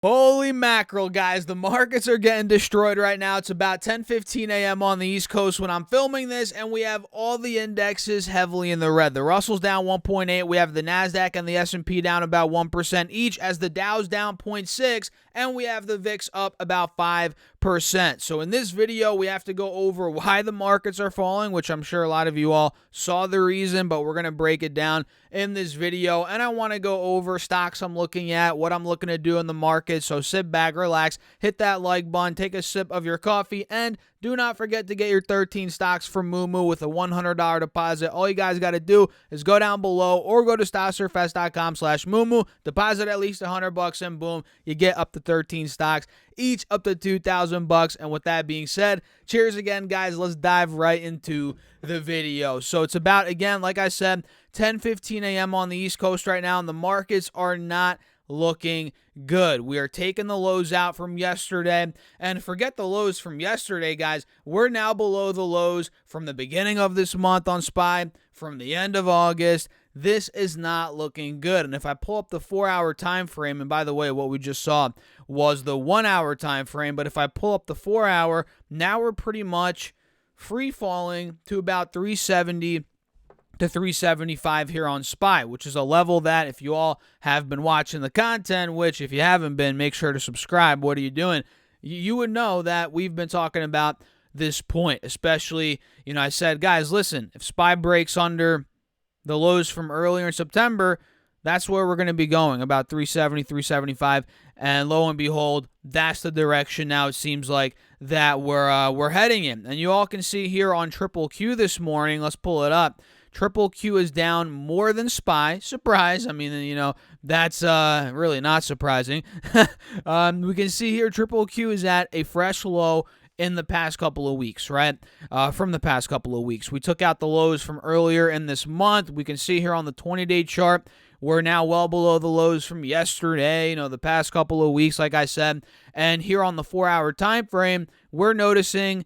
Holy mackerel, guys. The markets are getting destroyed right now. It's about 10:15 a.m. on the East Coast when I'm filming this, and we have all the indexes heavily in the red. The Russell's down 1.8. We have the NASDAQ and the S&P down about 1% each, as the Dow's down 0.6, and we have the VIX up about 5%. So in this video, we have to go over why the markets are falling, which I'm sure a lot of you all saw the reason, but we're going to break it down in this video. And I want to go over stocks I'm looking at, what I'm looking to do in the market. So sit back, relax, hit that like button, take a sip of your coffee, and do not forget to get your 13 stocks from Moomoo with a $100 deposit. All you guys got to do is go down below or go to stocksurfest.com/Moomoo, deposit at least $100, and boom, you get up to 13 stocks, each up to $2,000. And with that being said, cheers again, guys. Let's dive right into the video. So it's about, again, like I said, 10:15 a.m. on the East Coast right now, and the markets are not looking good. We are taking the lows out from yesterday, and forget the lows from yesterday, guys. We're now below the lows from the beginning of this month on SPY, from the end of August. This is not looking good. And if I pull up the 4-hour time frame, and by the way, what we just saw was the 1-hour time frame, but if I pull up the 4-hour, now we're pretty much free falling to about 370 to 375 here on SPY, which is a level that, if you all have been watching the content, which if you haven't been, make sure to subscribe. What are you doing? You would know that we've been talking about this point, especially, I said, guys, listen, if SPY breaks under the lows from earlier in September, that's where we're going to be going, about 370, 375, and lo and behold, that's the direction now it seems like that we're heading in. And you all can see here on Triple Q this morning, let's pull it up. Triple Q is down more than SPY. Surprise. I mean, that's really not surprising. We can see here Triple Q is at a fresh low in the past couple of weeks, right? From the past couple of weeks. We took out the lows from earlier in this month. We can see here on the 20-day chart, we're now well below the lows from yesterday, the past couple of weeks, like I said. And here on the 4-hour time frame, we're noticing,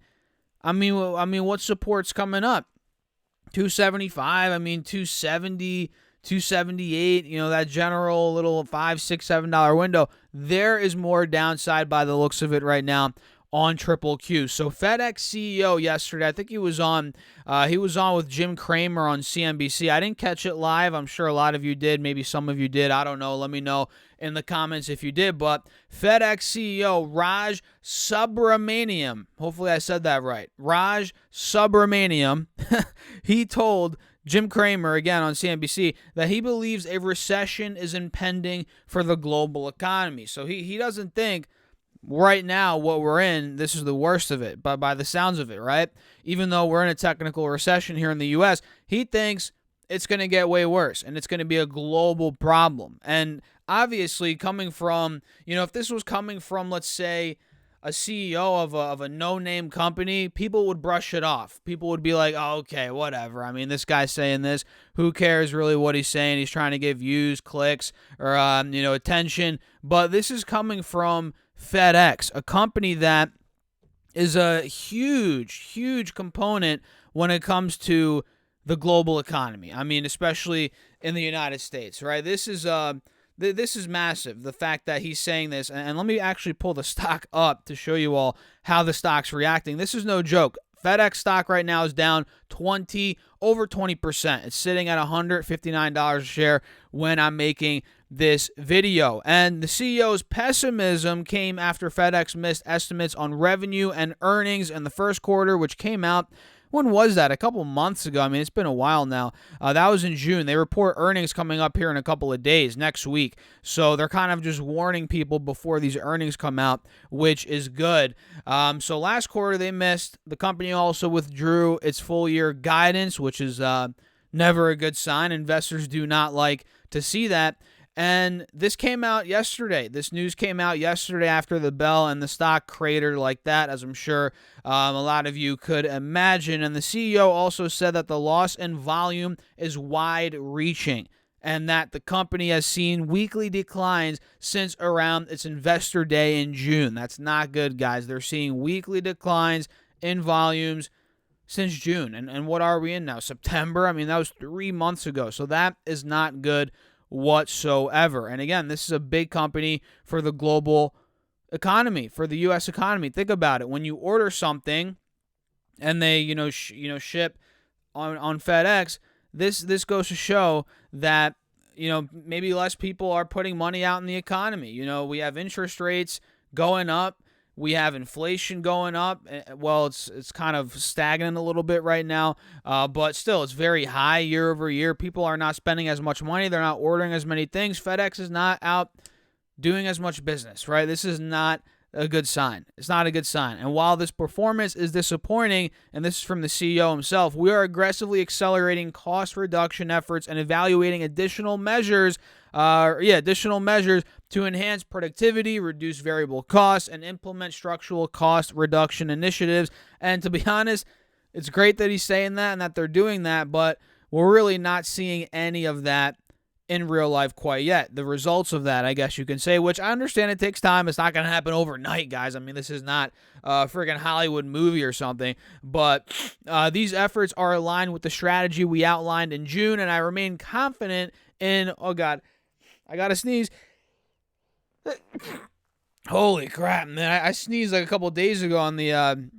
what support's coming up? 275, 270, 278, that general little $5, $6, $7 window. There is more downside by the looks of it right now on Triple Q. So FedEx CEO yesterday, I think he was on with Jim Cramer on CNBC. I didn't catch it live. I'm sure a lot of you did. Maybe some of you did. I don't know. Let me know in the comments if you did. But FedEx CEO Raj Subramaniam, hopefully I said that right, Raj Subramaniam, he told Jim Cramer, again on CNBC, that he believes a recession is impending for the global economy. So he doesn't think right now what we're in, this is the worst of it, but by the sounds of it, right? Even though we're in a technical recession here in the U.S., he thinks it's going to get way worse, and it's going to be a global problem. And obviously, coming from, if this was coming from, let's say, a CEO of a no-name company, people would brush it off. People would be like, oh, okay, whatever. This guy's saying this. Who cares really what he's saying? He's trying to get views, clicks, or, attention. But this is coming from FedEx, a company that is a huge, huge component when it comes to the global economy. Especially in the United States, right? This is massive, the fact that he's saying this. And let me actually pull the stock up to show you all how the stock's reacting. This is no joke. FedEx stock right now is down over 20%. It's sitting at $159 a share when I'm making this video. And the CEO's pessimism came after FedEx missed estimates on revenue and earnings in the first quarter, which came out, when was that? A couple months ago. It's been a while now. That was in June. They report earnings coming up here in a couple of days, next week. So they're kind of just warning people before these earnings come out, which is good. So last quarter they missed. The company also withdrew its full year guidance, which is never a good sign. Investors do not like to see that. And this came out yesterday. This news came out yesterday after the bell, and the stock cratered like that, as I'm sure a lot of you could imagine. And the CEO also said that the loss in volume is wide-reaching, and that the company has seen weekly declines since around its investor day in June. That's not good, guys. They're seeing weekly declines in volumes since June. And what are we in now? September? That was 3 months ago. So that is not good whatsoever. And again, this is a big company for the global economy, for the U.S. economy. Think about it. When you order something and they, ship on FedEx, this goes to show that, maybe less people are putting money out in the economy. We have interest rates going up. We have inflation going up. Well, it's kind of stagnant a little bit right now, but still, it's very high year over year. People are not spending as much money. They're not ordering as many things. FedEx is not out doing as much business, right? This is not a good sign. It's not a good sign. And while this performance is disappointing, and this is from the CEO himself, we are aggressively accelerating cost reduction efforts and evaluating additional measures to enhance productivity, reduce variable costs, and implement structural cost reduction initiatives. And to be honest, it's great that he's saying that and that they're doing that, but we're really not seeing any of that in real life quite yet. The results of that, I guess you can say, which I understand it takes time. It's not going to happen overnight, guys. I mean, this is not a friggin' Hollywood movie or something, but these efforts are aligned with the strategy we outlined in June, and I remain confident in, oh God, I got to sneeze. Holy crap, man. I sneezed like a couple days ago on the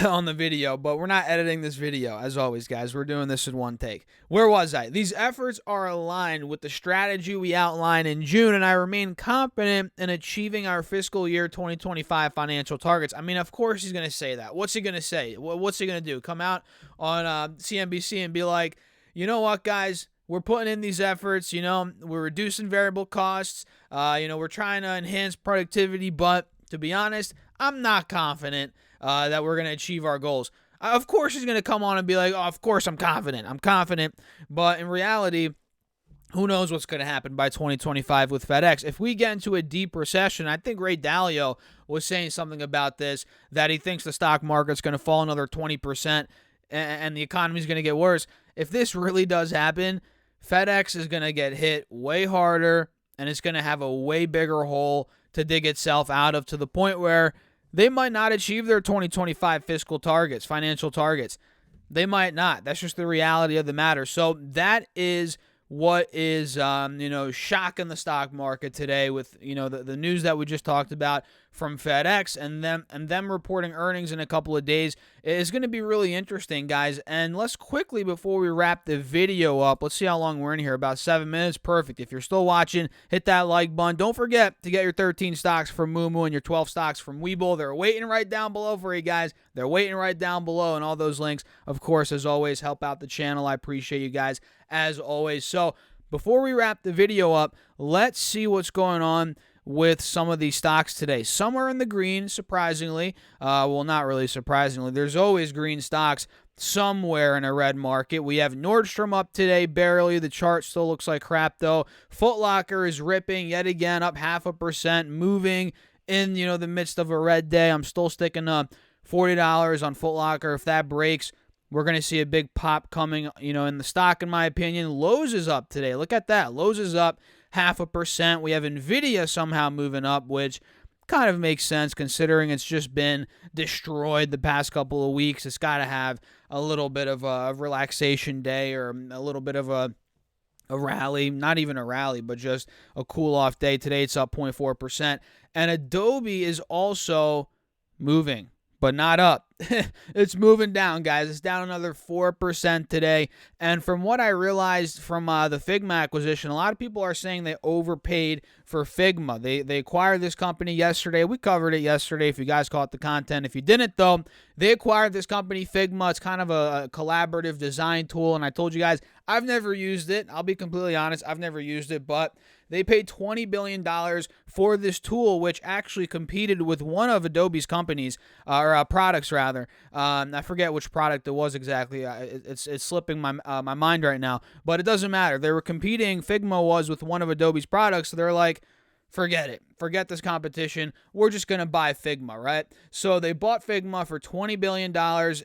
on the video, but we're not editing this video. As always, guys, we're doing this in one take. Where was I? These efforts are aligned with the strategy we outlined in June, and I remain confident in achieving our fiscal year 2025 financial targets. I mean, of course he's going to say that. What's he going to say? What's he going to do? Come out on CNBC and be like, you know what, guys? We're putting in these efforts, we're reducing variable costs, we're trying to enhance productivity, but to be honest, I'm not confident that we're going to achieve our goals. Of course he's going to come on and be like, oh, of course I'm confident, but in reality, who knows what's going to happen by 2025 with FedEx. If we get into a deep recession, I think Ray Dalio was saying something about this, that he thinks the stock market's going to fall another 20% and the economy's going to get worse. If this really does happen, FedEx is going to get hit way harder, and it's going to have a way bigger hole to dig itself out of, to the point where they might not achieve their 2025 fiscal targets, financial targets. They might not. That's just the reality of the matter. So that is what is, shocking the stock market today with, the news that we just talked about from FedEx and them reporting earnings in a couple of days is going to be really interesting, guys. And let's quickly, before we wrap the video up, let's see how long we're in here. About 7 minutes. Perfect. If you're still watching, hit that like button. Don't forget to get your 13 stocks from Moomoo and your 12 stocks from Webull. They're waiting right down below for you guys. They're waiting right down below, and all those links, of course, as always, help out the channel. I appreciate you guys as always. So before we wrap the video up, let's see what's going on with some of these stocks today. Some are in the green, surprisingly. Well, not really surprisingly. There's always green stocks somewhere in a red market. We have Nordstrom up today, barely. The chart still looks like crap, though. Foot Locker is ripping yet again, up 0.5%, moving in, the midst of a red day. I'm still sticking up $40 on Foot Locker. If that breaks, we're going to see a big pop coming, in the stock, in my opinion. Lowe's is up today. Look at that. Lowe's is up 0.5%. We have NVIDIA somehow moving up, which kind of makes sense considering it's just been destroyed the past couple of weeks. It's got to have a little bit of a relaxation day, or a little bit of a rally. Not even a rally, but just a cool-off day. Today it's up 0.4%. And Adobe is also moving, but not up. It's moving down, guys. It's down another 4% today. And from what I realized from the Figma acquisition, a lot of people are saying they overpaid for Figma. They acquired this company yesterday. We covered it yesterday if you guys caught the content. If you didn't, though, they acquired this company, Figma. It's kind of a collaborative design tool, and I told you guys, I've never used it. I'll be completely honest. I've never used it, but they paid $20 billion for this tool, which actually competed with one of Adobe's companies, or products, rather. I forget which product it was exactly. It's slipping my mind right now, but it doesn't matter. They were competing, Figma was, with one of Adobe's products, so they're like, forget it. Forget this competition. We're just going to buy Figma, right? So they bought Figma for $20 billion,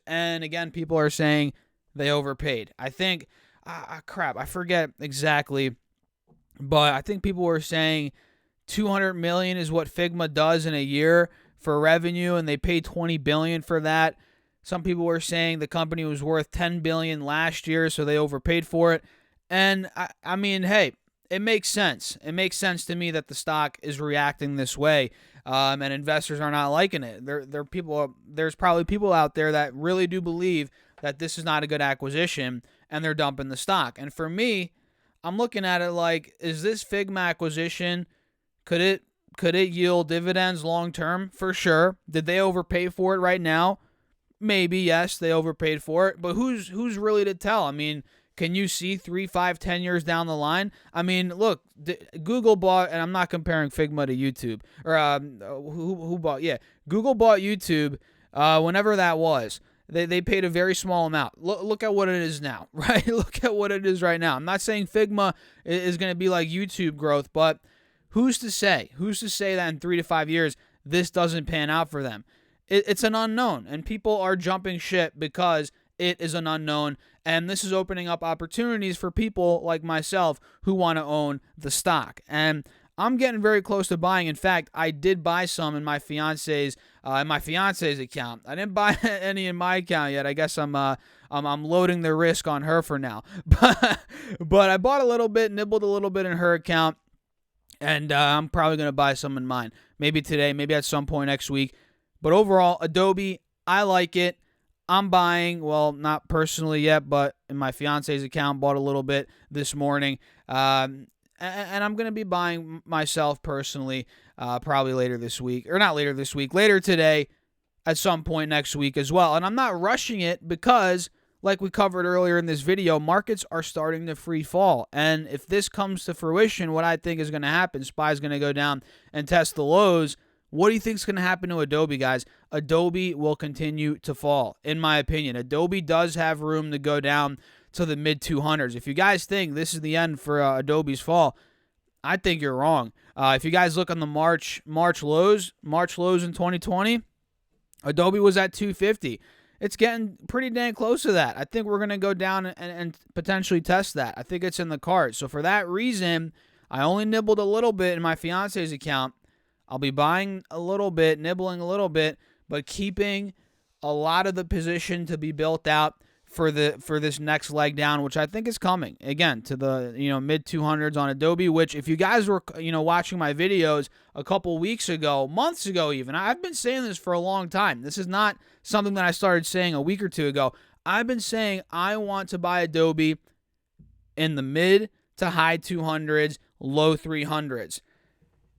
and again, people are saying they overpaid. I think, crap, I forget exactly, but I think people were saying $200 million is what Figma does in a year for revenue, and they paid $20 billion for that. Some people were saying the company was worth $10 billion last year, so they overpaid for it. And I mean, hey, it makes sense. It makes sense to me that the stock is reacting this way, and investors are not liking it. There's probably people out there that really do believe that this is not a good acquisition, and they're dumping the stock. And for me, I'm looking at it like, is this Figma acquisition, could it yield dividends long term? For sure. Did they overpay for it right now? Maybe, yes, they overpaid for it. But who's really to tell? I mean, can you see 3, 5, 10 years down the line? I mean, look, Google bought, and I'm not comparing Figma to YouTube, or who bought? Yeah, Google bought YouTube whenever that was. They paid a very small amount. Look at what it is now, right? Look at what it is right now. I'm not saying Figma is going to be like YouTube growth, but who's to say? Who's to say that in 3 to 5 years this doesn't pan out for them? It's an unknown, and people are jumping ship because it is an unknown, and this is opening up opportunities for people like myself who want to own the stock. And I'm getting very close to buying. In fact, I did buy some in my fiance's account. I didn't buy any in my account yet. I guess I'm loading the risk on her for now. But I bought a little bit, nibbled a little bit in her account, and I'm probably going to buy some in mine. Maybe today, maybe at some point next week. But overall, Adobe, I like it. I'm buying, well, not personally yet, but in my fiance's account, bought a little bit this morning. And I'm going to be buying myself personally probably later this week. Or not later this week, later today at some point next week as well. And I'm not rushing it because, like we covered earlier in this video, markets are starting to free fall. And if this comes to fruition, what I think is going to happen, SPY is going to go down and test the lows. What do you think is going to happen to Adobe, guys? Adobe will continue to fall, in my opinion. Adobe does have room to go down to the mid-200s. If you guys think this is the end for Adobe's fall, I think you're wrong. If you guys look on the March lows in 2020, Adobe was at 250. It's getting pretty dang close to that. I think we're going to go down and potentially test that. I think it's in the cards. So for that reason, I only nibbled a little bit in my fiance's account. I'll be buying a little bit, nibbling a little bit, but keeping a lot of the position to be built out for this next leg down, which I think is coming again to the mid 200s on Adobe. Which, if you guys were watching my videos a couple weeks ago, months ago even, I've been saying this for a long time. This is not something that I started saying a week or two ago. I've been saying I want to buy Adobe in the mid to high 200s, low 300s.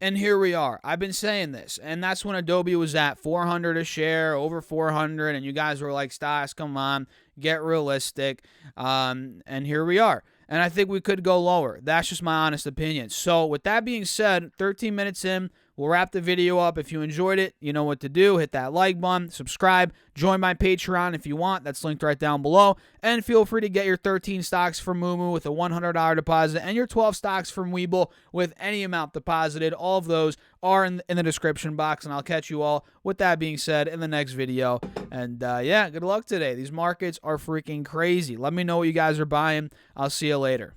And here we are. I've been saying this, and that's when Adobe was at 400 a share, over 400, and you guys were like, Stas, come on, get realistic. And here we are. And I think we could go lower. That's just my honest opinion. So with that being said, 13 minutes in, we'll wrap the video up. If you enjoyed it, you know what to do. Hit that like button, subscribe, join my Patreon if you want. That's linked right down below. And feel free to get your 13 stocks from Moomoo with a $100 deposit and your 12 stocks from Webull with any amount deposited. All of those are in the description box, and I'll catch you all, with that being said, in the next video. And yeah, good luck today. These markets are freaking crazy. Let me know what you guys are buying. I'll see you later.